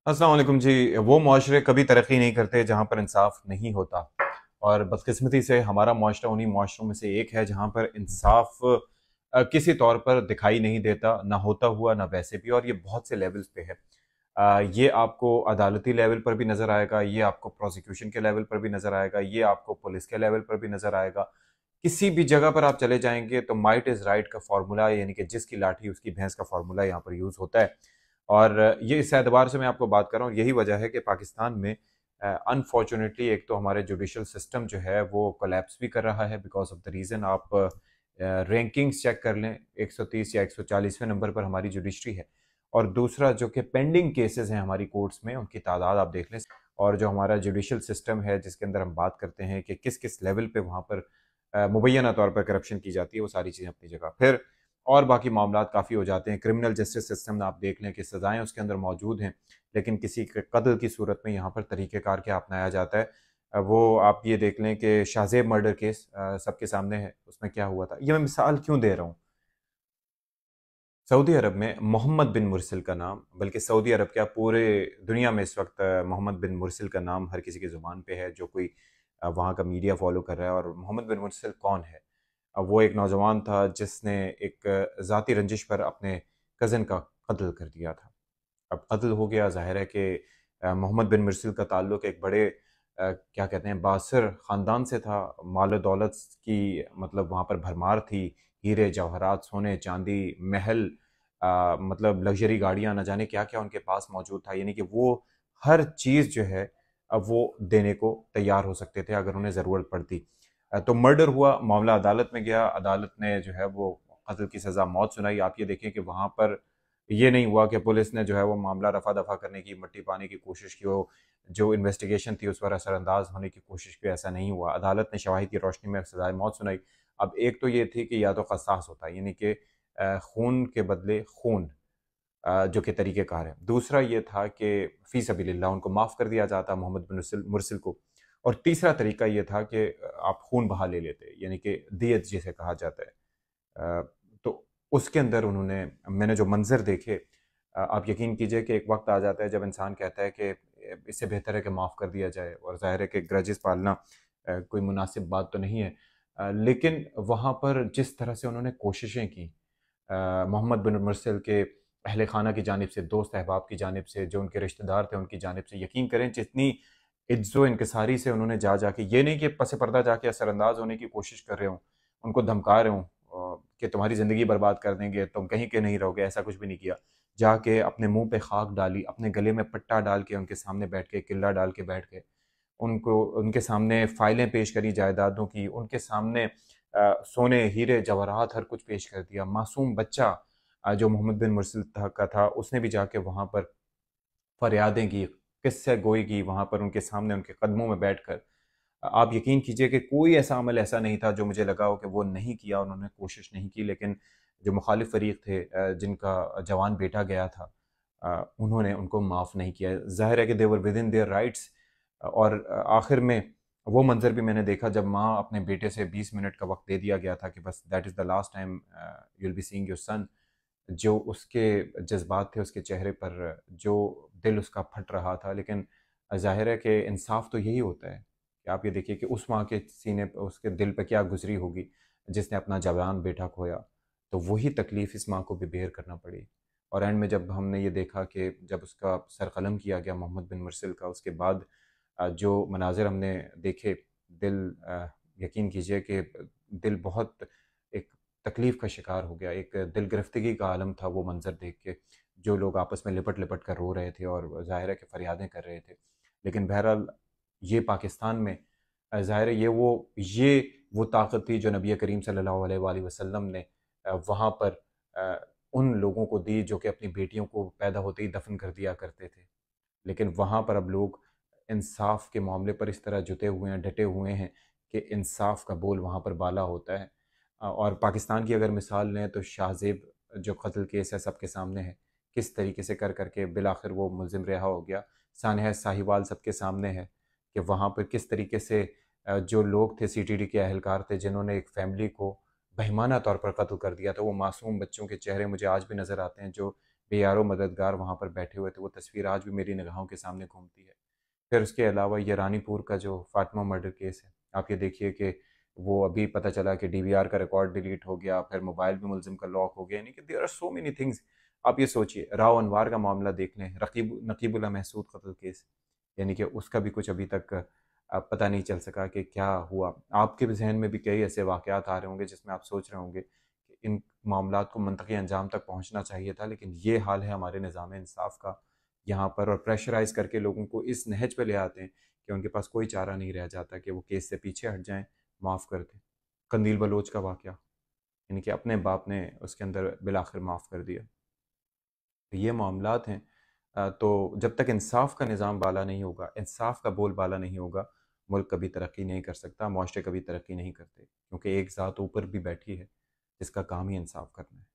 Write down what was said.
अस्सलाम वालेकुम जी। वो मुआशरे कभी तरक्की नहीं करते जहाँ पर इंसाफ नहीं होता, और बदकिस्मती से हमारा मुआशरा उन्हीं मुआशरों में से एक है जहाँ पर इंसाफ किसी तौर पर दिखाई नहीं देता, ना होता हुआ ना वैसे भी। और ये बहुत से लेवल्स पे है। ये आपको अदालती लेवल पर भी नज़र आएगा, ये आपको प्रोसिक्यूशन के लेवल पर भी नज़र आएगा, ये आपको पुलिस के लेवल पर भी नज़र आएगा। किसी भी जगह पर आप चले जाएंगे तो माइट इज़ राइट का फार्मूला, यानी कि जिसकी लाठी उसकी भैंस का फार्मूला यहाँ पर यूज़ होता है। और ये इस एतबार से मैं आपको बात कर रहा हूँ, यही वजह है कि पाकिस्तान में अनफॉर्चुनेटली एक तो हमारे जुडिशल सिस्टम जो है वो कोलैप्स भी कर रहा है बिकॉज ऑफ द रीज़न। आप रैंकिंग्स चेक कर लें, 130 या 140वें नंबर पर हमारी जुडिशरी है। और दूसरा जो कि पेंडिंग केसेस हैं हमारी कोर्ट्स में, उनकी तादाद आप देख लें। और जो हमारा जुडिशल सिस्टम है जिसके अंदर हम बात करते हैं कि किस किस लेवल पे वहाँ पर मुबैना तौर पर करप्शन की जाती है, वो सारी चीज़ें अपनी जगह। फिर और बाकी मामलात काफ़ी हो जाते हैं। क्रिमिनल जस्टिस सिस्टम आप देख लें कि सज़ाएँ उसके अंदर मौजूद हैं, लेकिन किसी के कत्ल की सूरत में यहाँ पर तरीक़ेकार क्या अपनाया जाता है। वो आप ये देख लें कि शाहज़ेब मर्डर केस सबके सामने है, उसमें क्या हुआ था। ये मैं मिसाल क्यों दे रहा हूँ? सऊदी अरब में मोहम्मद बिन मुरसिल का नाम, बल्कि सऊदी अरब क्या पूरे दुनिया में इस वक्त मोहम्मद बिन मुरसिल का नाम हर किसी की ज़ुबान पे है जो कोई वहाँ का मीडिया फॉलो कर रहा है। और मोहम्मद बिन मुरसिल कौन है? अब वो एक नौजवान था जिसने एक ज़ाती रंजिश पर अपने कज़न का कत्ल कर दिया था। अब कत्ल हो गया, ज़ाहिर है कि मोहम्मद बिन मुरसिल का ताल्लुक़ एक बड़े क्या कहते हैं बासर ख़ानदान से था। माल दौलत की मतलब वहाँ पर भरमार थी, हीरे जवाहरात, सोने चांदी, महल, मतलब लग्जरी गाड़ियाँ, न जाने क्या क्या उनके पास मौजूद था। यानी कि वो हर चीज़ जो है अब वो देने को तैयार हो सकते थे अगर उन्हें ज़रूरत पड़ती। तो मर्डर हुआ, मामला अदालत में गया, अदालत ने जो है वो कत्ल की सज़ा मौत सुनाई। आप ये देखें कि वहाँ पर ये नहीं हुआ कि पुलिस ने जो है वो मामला रफ़ा दफ़ा करने की, मट्टी पाने की कोशिश की, वो जो इन्वेस्टिगेशन थी उस पर असरअंदाज होने की कोशिश की, ऐसा नहीं हुआ। अदालत ने शवाहिद की रोशनी में सज़ाए मौत सुनाई। अब एक तो ये थी कि या तो क़सास होता है, यानी कि खून के बदले खून, जो कि तरीक़ेकार है। दूसरा ये था कि फ़ी सबीलिल्लाह उनको माफ़ कर दिया जाता मोहम्मद बिन मुरसिल मुरसिल को। और तीसरा तरीका ये था कि आप खून बहा ले लेते, यानी कि दियत जिसे कहा जाता है। तो उसके अंदर उन्होंने, मैंने जो मंज़र देखे, आप यकीन कीजिए कि एक वक्त आ जाता है जब इंसान कहता है कि इससे बेहतर है कि माफ़ कर दिया जाए। और ज़ाहिर है कि ग्रजेस पालना कोई मुनासिब बात तो नहीं है। लेकिन वहाँ पर जिस तरह से उन्होंने कोशिशें की, मोहम्मद बिन मुरसिल के अहले खाना की जानिब से, दोस्त अहबाब की जानिब से, जो उनके रिश्तेदार थे उनकी जानिब से, यकीन करें जितनी इज्जो इनकिसारी से उन्होंने जा जाके, ये नहीं कि पस पर्दा जाके असरअंदाज होने की कोशिश कर रहे हों, उनको धमका रहे हों कि तुम्हारी ज़िंदगी बर्बाद कर देंगे, तुम कहीं के नहीं रहोगे, ऐसा कुछ भी नहीं किया। जाके अपने मुंह पे खाक डाली, अपने गले में पट्टा डाल के उनके सामने बैठ के, किल्ला डाल के बैठ के, उनको उनके सामने फ़ाइलें पेश करी जायदादों की, उनके सामने सोने, हीरे, जवाहरात हर कुछ पेश कर दिया। मासूम बच्चा जो मोहम्मद बिन मुरसिल का था, उसने भी जाके वहाँ पर फ़रियादें की, किस्से गोई की, वहाँ पर उनके सामने उनके कदमों में बैठकर। आप यकीन कीजिए कि कोई ऐसा अमल ऐसा नहीं था जो मुझे लगा हो कि वो नहीं किया, उन्होंने कोशिश नहीं की। लेकिन जो मुखालिफ फ़रीक थे, जिनका जवान बेटा गया था, उन्होंने उनको माफ़ नहीं किया। ज़ाहिर है कि दे वर विदिन देयर राइट्स। और आखिर में वो मंज़र भी मैंने देखा जब माँ अपने बेटे से 20 मिनट का वक़्त दे दिया गया था कि बस that is the last time you will be seeing your son. जो उसके जज़्बात थे उसके चेहरे पर, जो दिल उसका फट रहा था। लेकिन ज़ाहिर है कि इंसाफ़ तो यही होता है कि आप ये देखिए कि उस माँ के सीने पे, उसके दिल पे क्या गुज़री होगी जिसने अपना जवान बेटा खोया। तो वही तकलीफ़ इस माँ को भी बेयर करना पड़ी। और एंड में जब हमने ये देखा कि जब उसका सर कलम किया गया मोहम्मद बिन मुरसिल का, उसके बाद जो मनाज़िर हमने देखे, दिल यकीन कीजिए कि दिल बहुत एक तकलीफ़ का शिकार हो गया। एक दिल गिरफ़्तगी का आलम था वो मंज़र देख के, जो लोग आपस में लिपट-लिपट कर रो रहे थे और ज़ाहिर है कि फ़रियादें कर रहे थे। लेकिन बहरहाल ये पाकिस्तान में ज़ाहिर है ये वो ताकत थी जो नबी करीम सल्लल्लाहु अलैहि वसल्लम ने वहाँ पर अ, उन लोगों को दी जो कि अपनी बेटियों को पैदा होते ही दफ़न कर दिया करते थे। लेकिन वहाँ पर अब लोग इंसाफ के मामले पर इस तरह जुटे हुए हैं, डटे हुए हैं कि इंसाफ का बोल वहाँ पर बाला होता है। और पाकिस्तान की अगर मिसाल लें तो शाहज़ेब जो कत्ल केस है सबके सामने है, किस तरीके से कर करके बिल आखिर वो मुलजिम रिहा हो गया। सानह साहिवाल सबके सामने है कि वहाँ पर किस तरीके से जो लोग थे, सीटीडी के अहलकार थे, जिन्होंने एक फ़ैमिली को बहिमाना तौर पर कत्ल कर दिया था। वो मासूम बच्चों के चेहरे मुझे आज भी नज़र आते हैं जो بے یار و مددگار وہاں پر بیٹھے ہوئے تھے، وہ تصویر آج بھی میری نگاہوں کے سامنے گھومتی ہے۔ پھر اس کے علاوہ یہ رانی پور کا جو فاطمہ مرڈر کیس ہے، آپ یہ دیکھیے کہ وہ ابھی پتہ چلا کہ ڈی وی آر کا ریکارڈ ڈیلیٹ ہو گیا، پھر موبائل بھی ملزم کا لاک ہو گیا، یعنی کہ there are so many things. آپ یہ سوچئے راؤ انوار کا معاملہ دیکھ لیں، نقیب اللہ محسود قتل کیس، یعنی کہ اس کا بھی کچھ ابھی تک پتہ نہیں چل سکا کہ کیا ہوا۔ آپ کے بھی ذہن میں بھی کئی ایسے واقعات آ رہے ہوں گے جس میں آپ سوچ رہے ہوں گے کہ ان معاملات کو منطقی انجام تک پہنچنا چاہیے تھا، لیکن یہ حال ہے ہمارے نظام انصاف کا یہاں پر، اور پریشرائز کر کے لوگوں کو اس نہج پہ لے آتے ہیں کہ ان کے پاس کوئی چارہ نہیں رہ جاتا کہ وہ کیس سے پیچھے ہٹ جائیں، معاف کر دیں۔ قندیل بلوچ کا واقعہ، یعنی کہ اپنے باپ نے اس کے اندر بالآخر معاف کر دیا۔ تو یہ معاملات ہیں۔ تو جب تک انصاف کا نظام بالا نہیں ہوگا، انصاف کا بول بالا نہیں ہوگا، ملک کبھی ترقی نہیں کر سکتا، معاشرے کبھی ترقی نہیں کرتے، کیونکہ ایک ذات اوپر بھی بیٹھی ہے جس کا کام ہی انصاف کرنا ہے۔